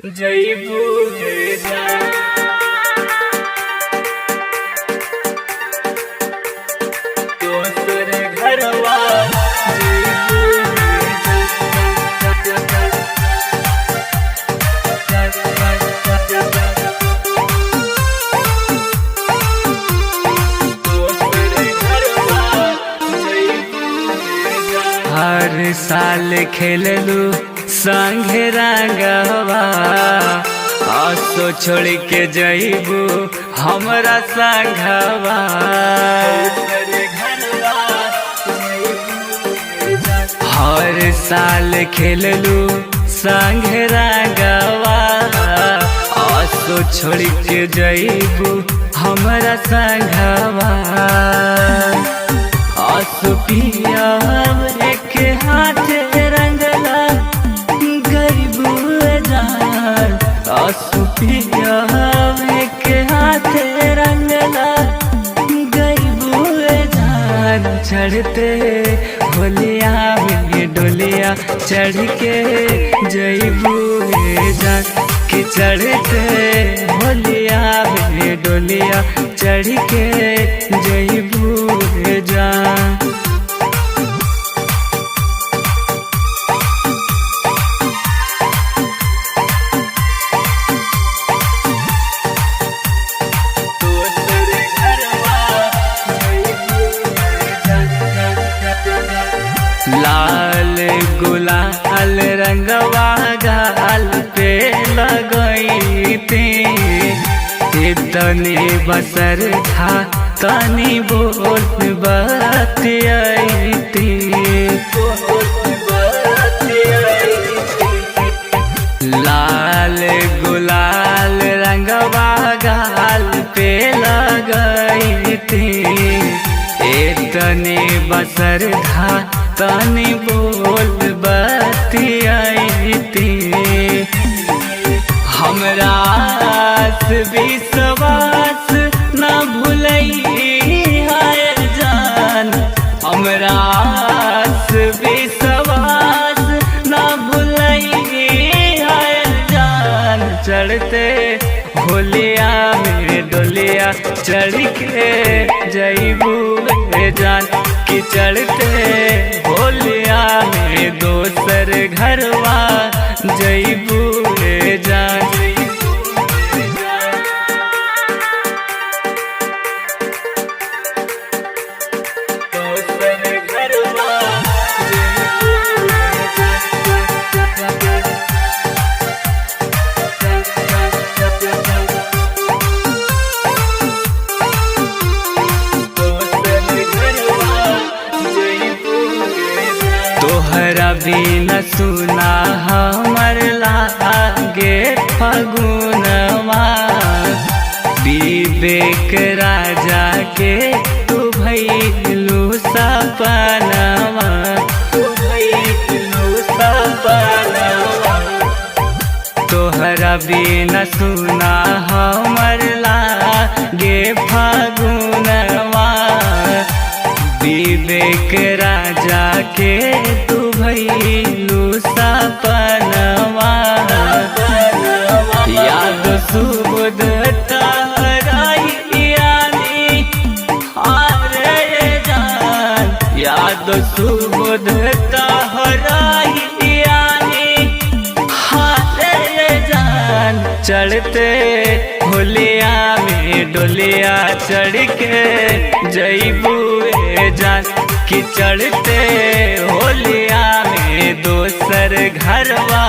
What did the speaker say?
जयबू दोसर घरवा हर साल खेललू संगे रंगवा आसो छोड़ के जइबू हमरा संगवा। हर साल खेललू संगे रंगवा आसो छोड़ के जइबू हमरा संगवा। आसो पिया एक हाथ रंगला गरीबू जान। आसो पिया एक हाथ रंगला गरीबू जान। चढ़ते होलिया में डोलिया चढ़ के जइबू जान कि चढ़ते होलिया में डोलिया चढ़ के जइबू जान। लाल गुलाल रंगवा गाल पे लगई थी तनी बसर था तनी बोल बतियाई थी। लाल गुलाल रंगवा गाल पे लगई थी तनी बसर था तनी बोल बतियाई थी। हमरा विश्वास न भूलई है जान। हमरा विश्वास न भूलई है जान। चढ़ते होलिया में डोलिया चढ़ के जइबू जान कि चढ़ते होलिया में दोसर घरवा जइबू जान। तोहरा भी न सुना हमर लागे फगुनवा। विवेक राजा के तू भइलू सपनवा। तोहरा भी न सुना हमर लागे फगुनवा। विवेक राजा के तू भइलू सपनवा। याद सुबुद तहराई हारे जान। याद सुबुद तहराई हारे जान। चढ़ते होलिया में डोलिया चढ़ के जइबू जान कि चढ़ते होलिया में दोसर घरवा